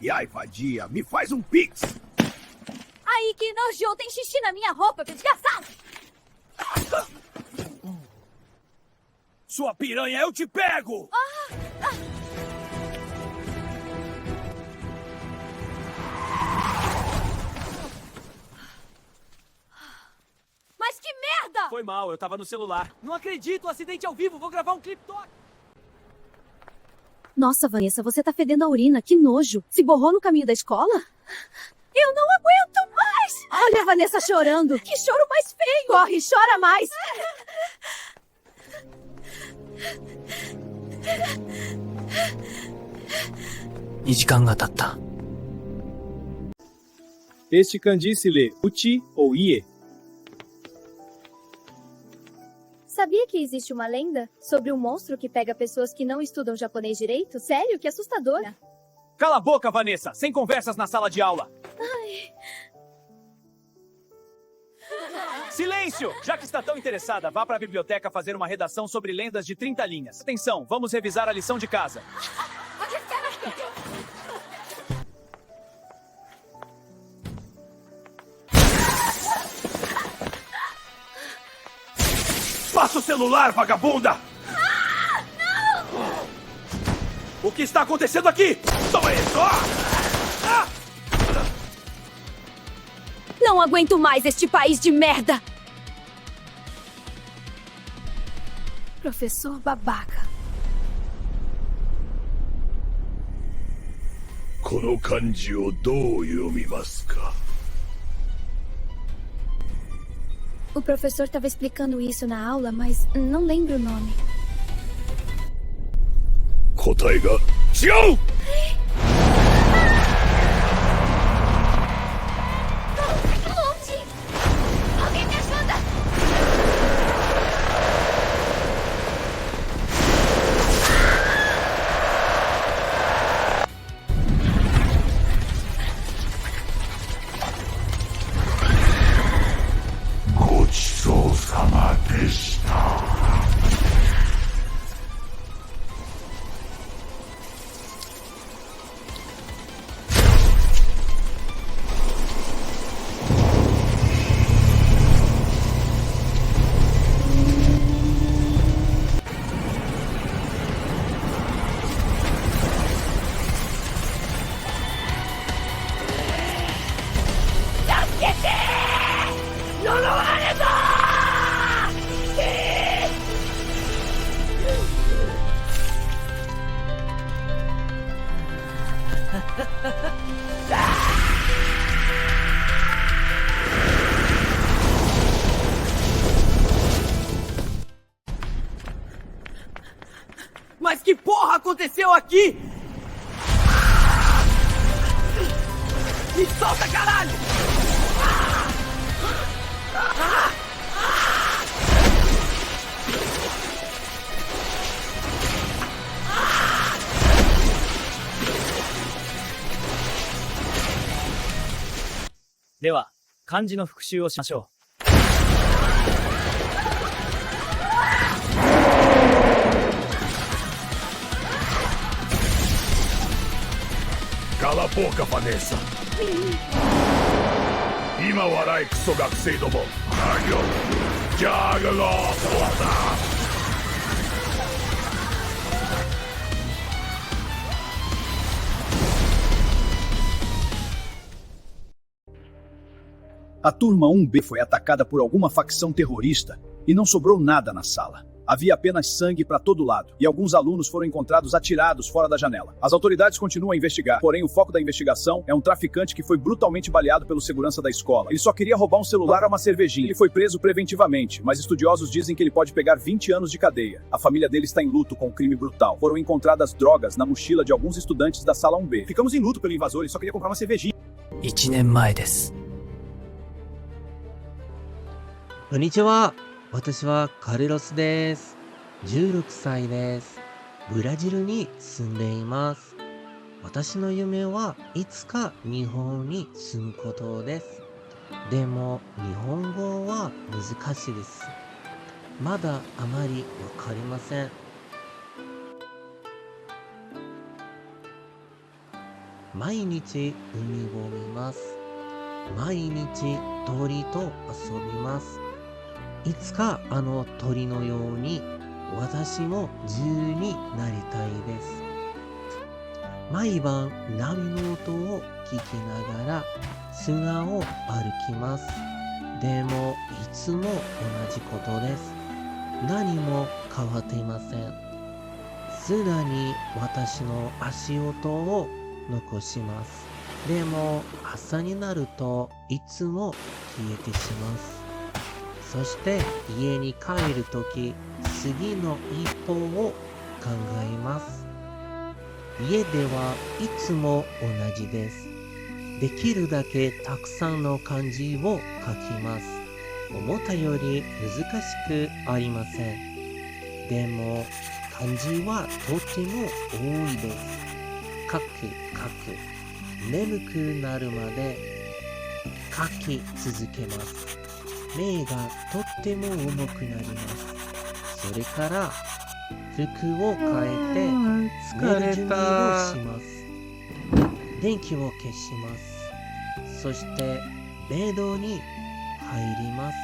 E aí, vadia, me faz um pix! Aí, que nojo! Tem xixi na minha roupa, desgraçado! Sua piranha, eu te pego! Mas que merda! Foi mal, eu tava no celular. Não acredito, acidente ao vivo, vou gravar um clipe toque. Nossa, Vanessa, você tá fedendo a urina, que nojo! Se borrou no caminho da escola? Eu não aguento mais! Olha a Vanessa chorando! Que choro mais feio! Corre, chora mais! Este kanji se lê uchi ou ie. Sabia que existe uma lenda sobre um monstro que pega pessoas que não estudam japonês direito? Sério? Que assustador. Cala a boca, Vanessa! Sem conversas na sala de aula! Silêncio! Já que está tão interessada, vá para a biblioteca fazer uma redação sobre lendas de 30 linhas. Atenção, vamos revisar a lição de casa. Passa o celular, vagabunda! O que está acontecendo aqui? Toma isso! Não aguento mais este país de merda! Professor babaca. この漢字をどう読みますか? O professor estava explicando isso na aula, mas não lembro o nome. 答えが違う! Longe! Alguém me ajuda! Mas que porra aconteceu aqui? Me solta, caralho! Dewa, kanji no fukushū o shimashou. Cala a boca, Vanessa! 今笑えクソ学生ども! A turma 1B foi atacada por alguma facção terrorista e não sobrou nada na sala. Havia apenas sangue para todo lado, e alguns alunos foram encontrados atirados fora da janela. As autoridades continuam a investigar, porém o foco da investigação é um traficante que foi brutalmente baleado pelo segurança da escola. Ele só queria roubar um celular a uma cervejinha. Ele foi preso preventivamente, mas estudiosos dizem que ele pode pegar 20 anos de cadeia. A família dele está em luto com o crime brutal. Foram encontradas drogas na mochila de alguns estudantes da sala 1B. Ficamos em luto pelo invasor, ele só queria comprar uma cervejinha. 1年前です。こんにちは。私はカルロスです。16歳です。ブラジルに住んでいます。私の夢はいつか日本に住むことです。でも日本語は難しいです。まだあまりわかりません。毎日海を見ます。毎日鳥と遊びます。いつかあの鳥のように私も自由になりたいです。毎晩波の音を聞きながら砂を歩きます。でもいつも同じことです。何も変わっていません。砂に私の足音を残します。でも朝になるといつも消えてしまいます。そして家に帰るとき、次の一歩を考えます。家ではいつも同じです。できるだけたくさんの漢字を書きます。思ったより難しくありません。でも漢字はとても多いです。書く。眠くなるまで書き続けます。目がとっても重くなります。それから服を変えて寝る準備をします。電気を消します。そしてベッドに入ります。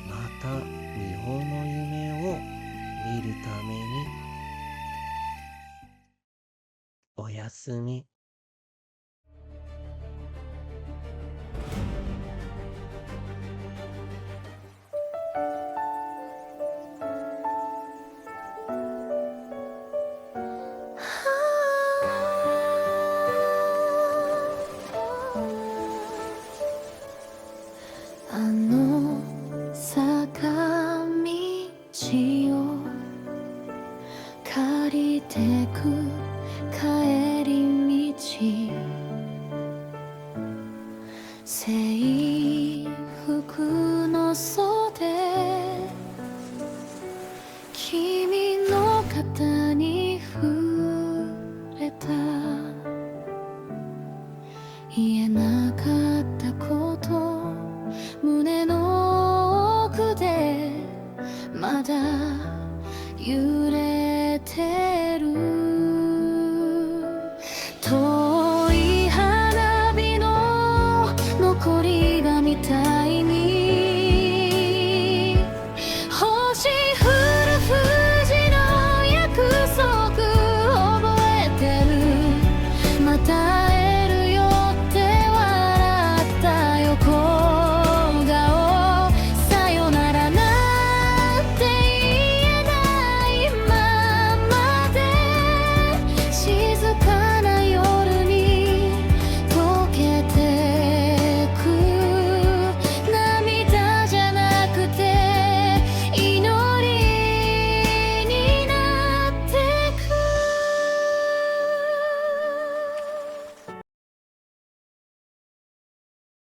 また日本の夢を見るためにおやすみ。あの坂道を借りてく帰り道、